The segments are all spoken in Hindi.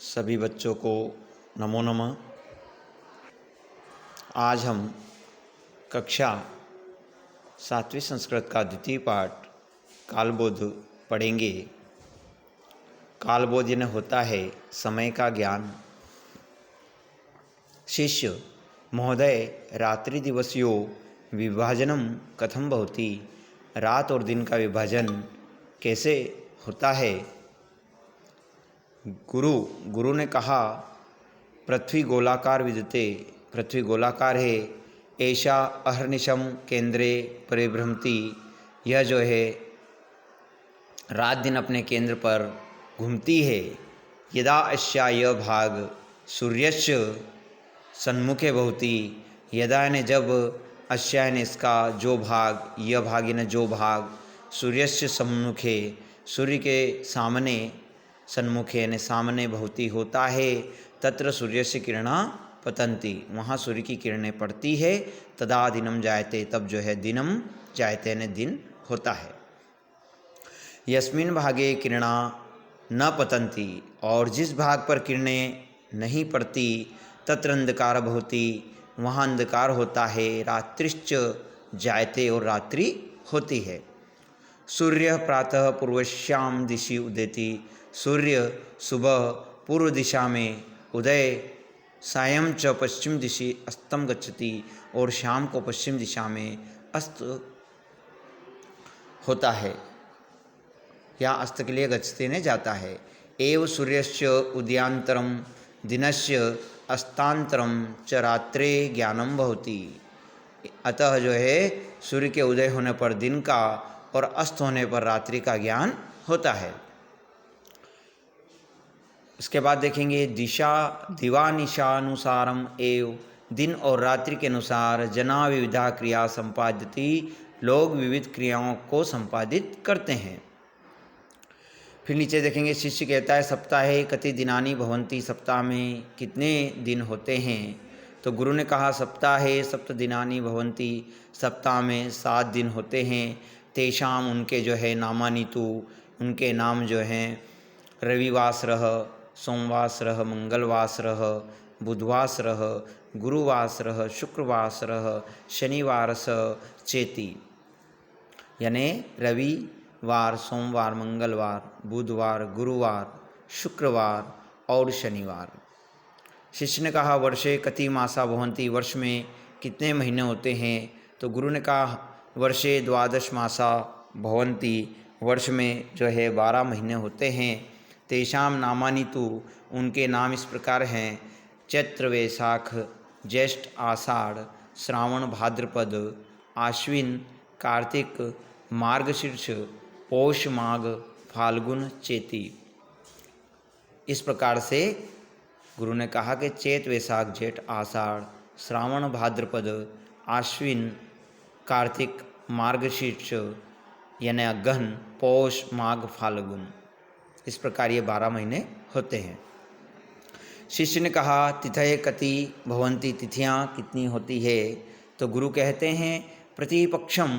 सभी बच्चों को नमो नमः। आज हम कक्षा 7वीं संस्कृत का द्वितीय पाठ कालबोध पढ़ेंगे। कालबोध यानी होता है समय का ज्ञान। शिष्य महोदय, रात्रि दिवसयो विभाजनम कथम भवति? रात और दिन का विभाजन कैसे होता है? गुरु ने कहा, पृथ्वी गोलाकार विद्यते, पृथ्वी गोलाकार है। ऐशा अहर्निशम केंद्रे परिभ्रमति, यह जो है रात दिन अपने केंद्र पर घूमती है। यदा अस्या यह भाग सूर्यस्य सन्मुखे भवति, यदा यानी जब, अस्या यानी इसका जो भाग, यह भाग यानी जो भाग, सूर्यस्य सम्मुखे सूर्य के सामने, सन्मुखे यानी सामने भवति होता है, तत्र सूर्यस्य किरणा पतंती, वहाँ सूर्य की किरणें पड़ती है। तदा दिनम जायते, तब जो है दिनम जायते यानी दिन होता है। यस्मिन भागे किरणा न पतंती, और जिस भाग पर किरणें नहीं पड़ती, तत्र अंधकार भवति, वहाँ अंधकार होता है। रात्रिश्च जायते, और रात्रि होती है। सूर्य प्रातः पूर्वश्याम दिशि उदेति, सूर्य सुबह पूर्व दिशा में उदय, सायं च पश्चिम दिशि अस्तम गच्छति, और शाम को पश्चिम दिशा में अस्त होता है या अस्त के लिए गच्छते ने जाता है। एव सूर्यस्य उदयांतरम दिनस्य अस्तांतरम च रात्रे ज्ञानम भवति, अतः जो है सूर्य के उदय होने पर दिन का और अस्त होने पर रात्रि का ज्ञान होता है। इसके बाद देखेंगे दिशा दिवानिशानुसारम एव, दिन और रात्रि के अनुसार जना विविधा क्रिया संपादिति, लोग विविध क्रियाओं को संपादित करते हैं। फिर नीचे देखेंगे शिष्य कहता है, सप्ताहे कति दिनानि भवन्ति, सप्ताह में कितने दिन होते हैं? तो गुरु ने कहा, सप्ताहे सप्त दिनानि भवन्ति, सप्ताह में 7 दिन होते हैं। तेषाम उनके जो है नामानि तु, उनके नाम जो हैं रविवासरः, सोमवासरः, मंगलवासरः, बुधवासरः, गुरुवासरः, शुक्रवासरः, शनिवारस चेति, यानी रविवार, सोमवार, मंगलवार, बुधवार, गुरुवार, शुक्रवार और शनिवार। शिष्य ने कहा, वर्षे कति मासा भवन्ति, वर्ष में कितने महीने होते हैं? तो गुरु ने कहा, वर्षे 12 मासा भवन्ति, वर्ष में जो है 12 महीने होते हैं। तेषाम नामानि तु, उनके नाम इस प्रकार हैं, चैत्र वैशाख ज्येष्ठ आषाढ़ श्रावण भाद्रपद आश्विन कार्तिक मार्गशीर्ष पौष माघ फाल्गुन चेती। इस प्रकार से गुरु ने कहा कि चैत वैशाख जेठ आषाढ़ श्रावण भाद्रपद आश्विन कार्तिक मार्गशीर्ष यानी अगहन पौष माघ फाल्गुन, इस प्रकार ये 12 महीने होते हैं। शिष्य ने कहा, तिथये कति भवन्ति, तिथियाँ कितनी होती है? तो गुरु कहते हैं, प्रतिपक्षम,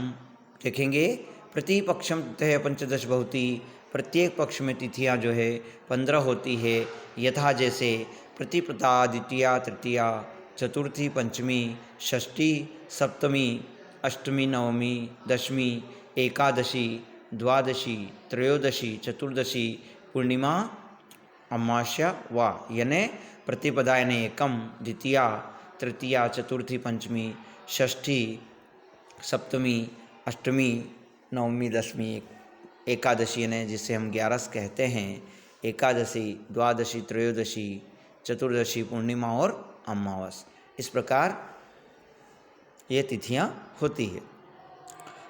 देखेंगे प्रतिपक्षम तिथय 15 भवति, प्रत्येक पक्ष में तिथियाँ जो है 15 होती है। यथा जैसे प्रतिपदा द्वितीया तृतीया चतुर्थी पंचमी षष्ठी सप्तमी अष्टमी नवमी दशमी एकादशी द्वादशी त्रयोदशी चतुर्दशी पूर्णिमा अमावास्या वा, यानी प्रतिपदा यानी एकम, द्वितीया तृतीया चतुर्थी पंचमी षष्ठी सप्तमी अष्टमी नवमी दशमी एकादशी यानी जिसे हम 11 कहते हैं, एकादशी द्वादशी त्रयोदशी चतुर्दशी पूर्णिमा और अमावस, इस प्रकार ये तिथियां होती है।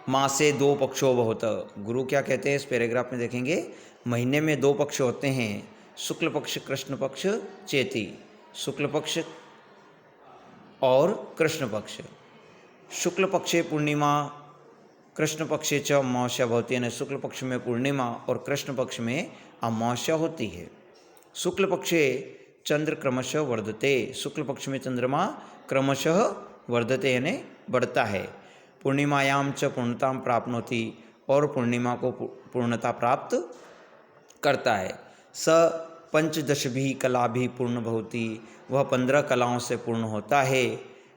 मासे 2 पक्षों बहुत, गुरु क्या कहते हैं इस पैराग्राफ में देखेंगे, महीने में 2 पक्ष होते हैं, शुक्ल पक्ष कृष्ण पक्ष चेती, शुक्ल पक्ष और कृष्ण पक्ष। शुक्ल पक्षे पूर्णिमा कृष्ण पक्षे च अमावस्या भवति, यानी शुक्ल पक्ष में पूर्णिमा और कृष्ण पक्ष में अमावस्या होती है। शुक्ल पक्षे चंद्र क्रमशः वर्धते, शुक्ल पक्ष में चंद्रमा क्रमशः वर्धते यानी बढ़ता है। पूर्णिमायाम च पूर्णताम प्राप्नोति, और पूर्णिमा को पूर्णता प्राप्त करता है। स पंचदश भी कला भी पूर्ण भवती, वह 15 कलाओं से पूर्ण होता है।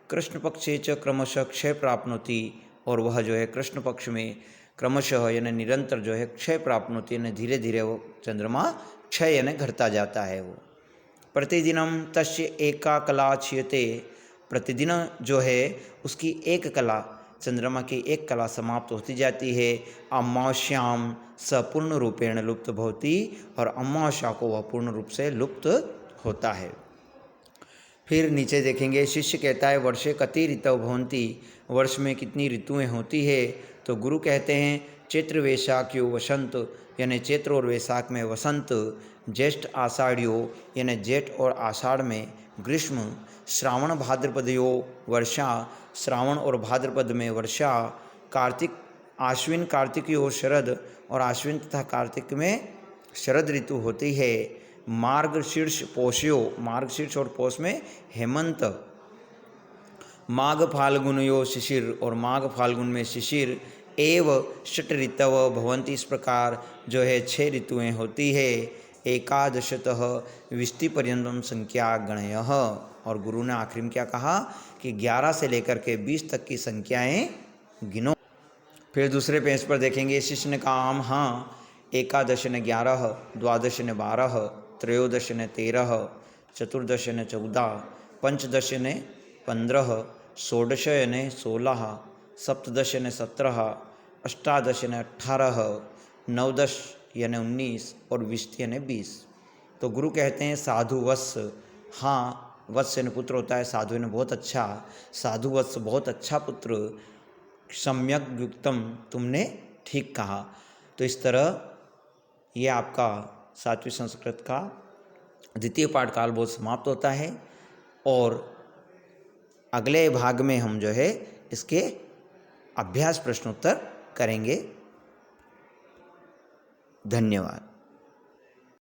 कृष्ण पक्षे च क्रमशः क्षय प्राप्नोति, और वह जो है कृष्ण पक्ष में क्रमशः यानी निरंतर जो है क्षय प्राप्नोति, यानी धीरे धीरे वो चंद्रमा क्षय यानी घटता जाता है। वो प्रतिदिनम तस्य एका कला क्षीयते, प्रतिदिन जो है उसकी एक कला, चंद्रमा की एक कला समाप्त होती जाती है। अमावस्याम स पूर्ण रूपेण लुप्त भवति, और अमावस्या को वह पूर्ण रूप से लुप्त होता है। फिर नीचे देखेंगे, शिष्य कहता है वर्षे कति ऋतव भवन्ति, वर्ष में कितनी ऋतुएं होती है। तो गुरु कहते हैं चैत्र वैशाख्यो वसंत, यानी चैत्र और वैशाख में वसंत, ज्येष्ठ आषाढ़ियो यानी जेठ और आषाढ़ में ग्रीष्म, श्रावण भाद्रपदयो वर्षा, श्रावण और भाद्रपद में वर्षा, कार्तिक आश्विन कार्तिकयो शरद, और आश्विन तथा कार्तिक में शरद ऋतु होती है। मार्गशीर्ष पोषयो, मार्गशीर्ष और पोष में हेमंत, माघ फाल्गुनयो शिशिर, और माघ फाल्गुन में शिशिर, एव षट ऋतव भवन्ति, इस प्रकार जो है 6 ऋतुएं होती है। एकादशतः विष्टि पर्यंतम संख्या गणयः, और गुरु ने आखिर में क्या कहा कि 11 से लेकर के 20 तक की संख्याएं गिनो। फिर दूसरे पेज पर देखेंगे, शिष्य ने कहा हम हाँ, एकादश ने 11, द्वादश ने 12, त्रयोदश ने 13, चतुर्दश ने 14, पंचदश ने 15, षोडश ने 16, सप्तदश ने 17, अष्टादश ने 18, नवदश यानी 19, और विष्टि यानी 20। तो गुरु कहते हैं साधु वत्स, हाँ वत्स यानी पुत्र होता है, साधु यानी बहुत अच्छा, साधु वत्स बहुत अच्छा पुत्र, सम्यक युक्तम तुमने ठीक कहा। तो इस तरह ये आपका 7वीं संस्कृत का द्वितीय पाठकाल बहुत समाप्त होता है, और अगले भाग में हम जो है इसके अभ्यास प्रश्नोत्तर करेंगे। धन्यवाद।